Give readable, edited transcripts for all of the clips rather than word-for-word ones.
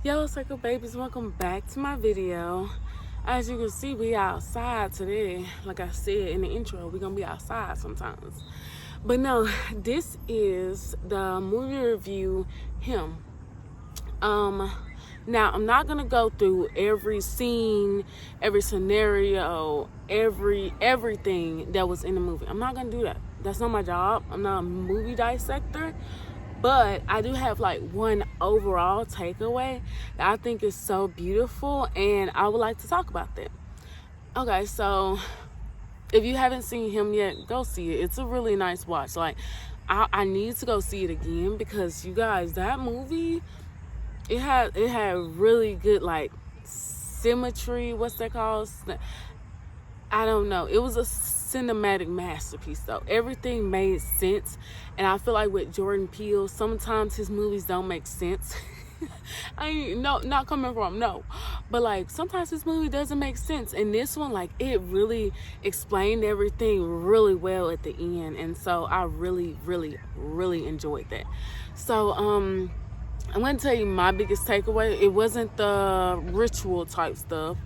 Yellow Circle babies, welcome back to my video. As you can see, we outside today. Like I said in the intro, we're gonna be outside sometimes. But no, this is the movie review, Him. Now I'm not gonna go through every scene, every scenario, everything that was in the movie. I'm not gonna do that. That's not my job. I'm not a movie dissector. But I do have like one overall takeaway that I think is so beautiful, and I would like to talk about that. Okay, so if you haven't seen Him yet, go see it. It's a really nice watch. Like, I need to go see it again because you guys, that movie, it had really good like symmetry. What's that called? I don't know. It was a cinematic masterpiece though. Everything made sense, and I feel like with Jordan Peele, sometimes his movies don't make sense. I ain't not coming from no, but like sometimes this movie doesn't make sense, and this one, like, it really explained everything really well at the end, and so I really enjoyed that. So I'm gonna tell you my biggest takeaway. It wasn't the ritual type stuff.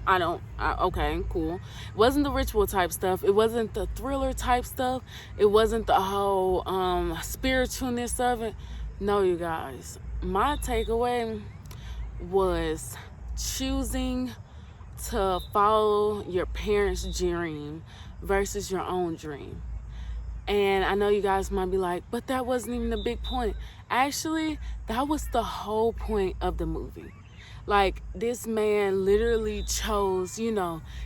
Okay, cool. It wasn't the ritual type stuff. It wasn't the thriller type stuff. It wasn't the whole spiritualness of it. No, you guys. My takeaway was choosing to follow your parents' dream versus your own dream. And I know you guys might be like, but that wasn't even the big point. Actually, that was the whole point of the movie. Like, this man literally chose,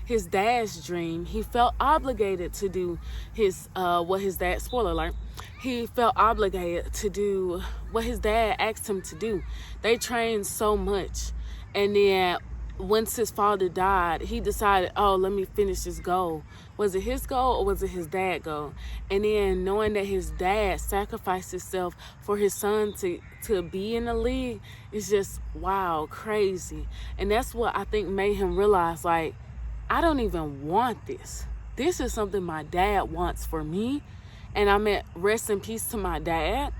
his dad's dream. He felt obligated to do his, what his dad, spoiler alert, he felt obligated to do what his dad asked him to do. They trained so much. And then once his father died, he decided, oh, let me finish this goal. Was it his goal or was it his dad's goal? And then knowing that his dad sacrificed himself for his son to be in the league is just, wow, crazy. And that's what I think made him realize, like, I don't even want this. This is something my dad wants for me. And I meant rest in peace to my dad.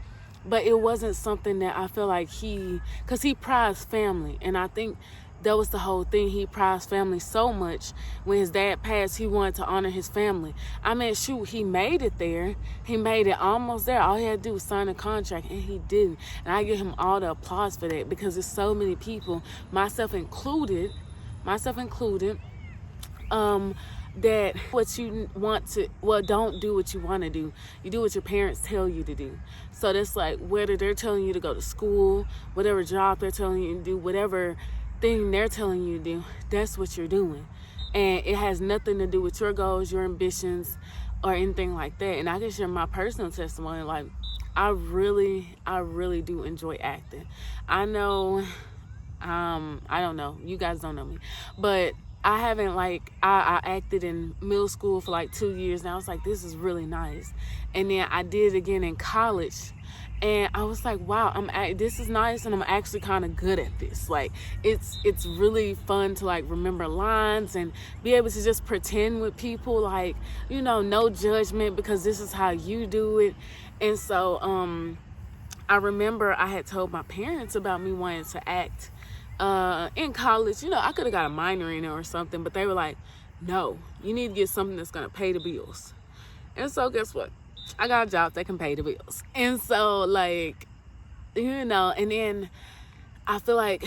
But it wasn't something that I feel like because he prized family. And I think that was the whole thing. He prized family so much. When his dad passed, he wanted to honor his family. I mean, shoot, he made it there. He made it almost there. All he had to do was sign a contract, and he didn't. And I give him all the applause for that, because there's so many people, myself included, that what you want to, don't do what you want to do. You do what your parents tell you to do. So that's like, whether they're telling you to go to school, whatever job they're telling you to do, whatever thing they're telling you to do, that's what you're doing. And it has nothing to do with your goals, your ambitions, or anything like that. And I can share my personal testimony. Like, I really do enjoy acting. I know, I don't know, you guys don't know me, but I haven't, like, I acted in middle school for like 2 years, and I was like, this is really nice. And then I did it again in college, and I was like, wow, this is nice, and I'm actually kind of good at this. Like, it's really fun to, like, remember lines and be able to just pretend with people, like, no judgment, because this is how you do it. And so I remember I had told my parents about me wanting to act in college. I could have got a minor in it or something, but they were like, no, you need to get something that's going to pay the bills. And so guess what? I got a job that can pay the bills. And so, like, and then I feel like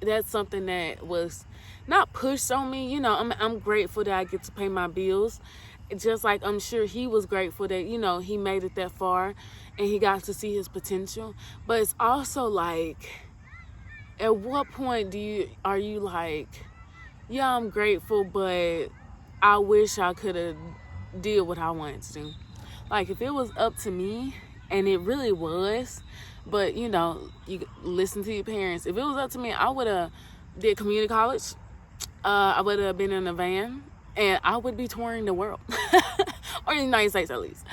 that's something that was not pushed on me. I'm grateful that I get to pay my bills. Just like I'm sure he was grateful that, he made it that far and he got to see his potential. But it's also like, at what point are you like, yeah, I'm grateful, but I wish I could have did what I wanted to do. Like, if it was up to me, and it really was, but you listen to your parents. If it was up to me, I would have did community college. I would have been in a van, and I would be touring the world, or the United States at least.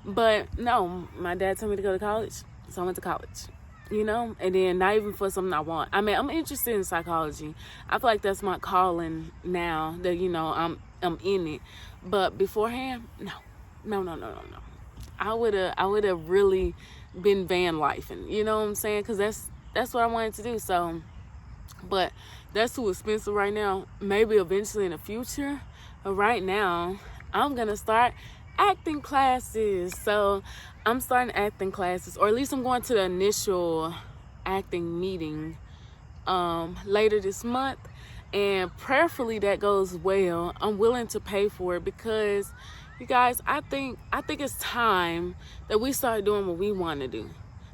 But no, my dad told me to go to college, so I went to college. And then not even for something I want. I mean, I'm interested in psychology. I feel like that's my calling now that, I'm in it. But beforehand, no. I would have really been van lifing, you know what I'm saying? Because that's what I wanted to do. So, but that's too expensive right now. Maybe eventually in the future. But right now, I'm going to start acting classes. So I'm starting acting classes, or at least I'm going to the initial acting meeting later this month. And prayerfully that goes well. I'm willing to pay for it because, you guys, I think it's time that we start doing what we want to do.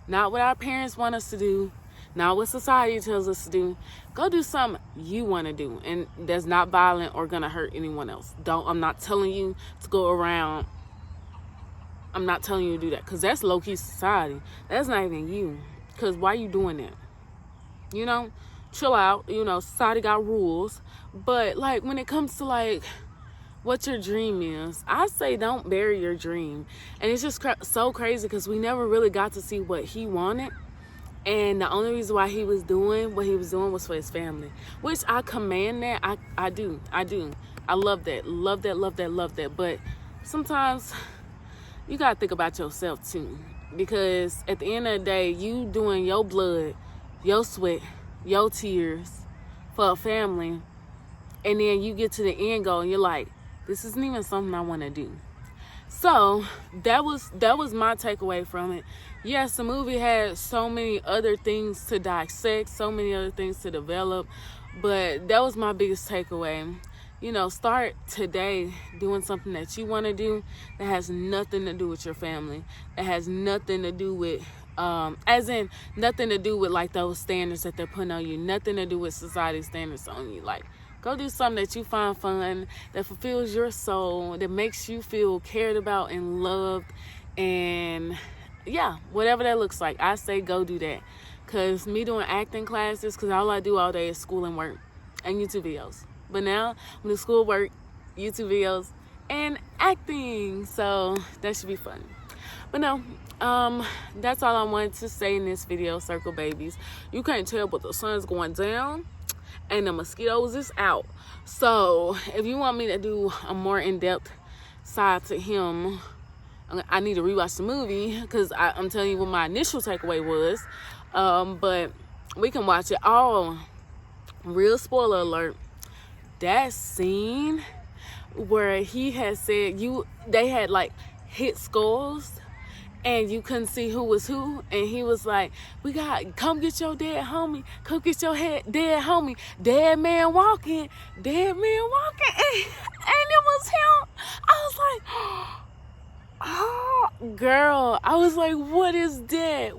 Not what our parents want us to do, not what society tells us to do. Go do something you want to do, and that's not violent or gonna hurt anyone else. I'm not telling you to go around. I'm not telling you to do that, because that's low-key society. That's not even you. Because why you doing that? You know, chill out. You know, society got rules. But like when it comes to like what your dream is, I say don't bury your dream. And it's just so crazy because we never really got to see what he wanted. And the only reason why he was doing what he was doing was for his family, which I command that. I do. I love that. But sometimes you got to think about yourself too, because at the end of the day, you doing your blood, your sweat, your tears for a family, and then you get to the end goal and you're like, this isn't even something I want to do. So that was my takeaway from it. Yes, the movie had so many other things to dissect, so many other things to develop, but that was my biggest takeaway. You know, start today doing something that you want to do that has nothing to do with your family, that has nothing to do with as in nothing to do with like those standards that they're putting on you, nothing to do with society's standards on you. Like, go do something that you find fun, that fulfills your soul, that makes you feel cared about and loved, and yeah, whatever that looks like. I say go do that. Because me doing acting classes, because all I do all day is school and work and YouTube videos. But now I'm doing school, work, YouTube videos, and acting. So that should be fun. But no, that's all I wanted to say in this video, Circle Babies. You can't tell, but the sun's going down and the mosquitoes is out. So if you want me to do a more in-depth side to him, I need to rewatch the movie, because I'm telling you what my initial takeaway was. But we can watch it all. Real spoiler alert. That scene where he had said they had like hit skulls and you couldn't see who was who, and he was like, come get your dead homie, come get your dead homie, dead man walking, and it was him. I was like, oh, girl, I was like, what is that?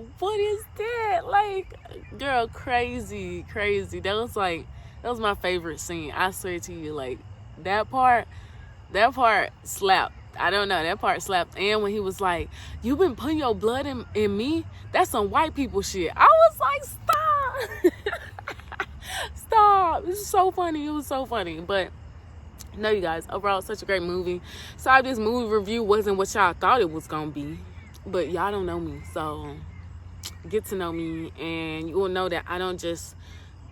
Like, girl, crazy. That was my favorite scene. I swear to you, like, that part slapped. I don't know, that part slapped. And when he was like, you been putting your blood in me? That's some white people shit. I was like, stop. Stop. It was so funny. But no, you guys, overall, such a great movie. Sorry this movie review wasn't what y'all thought it was gonna be, but y'all don't know me, so get to know me, and you will know that I don't just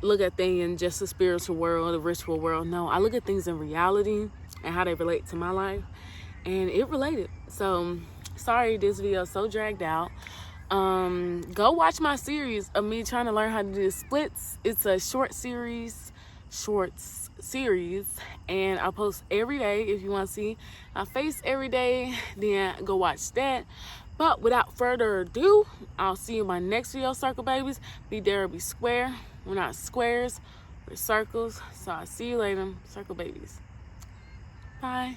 look at things in just the spiritual world, the ritual world. No, I look at things in reality and how they relate to my life, and it related. So sorry this video is so dragged out. Go watch my series of me trying to learn how to do splits. It's a shorts series, and I post every day. If you want to see my face every day, then go watch that. But without further ado, I'll see you in my next video, Circle Babies. Be there or be square. We're not squares, we're circles. So I'll see you later, Circle Babies. Bye.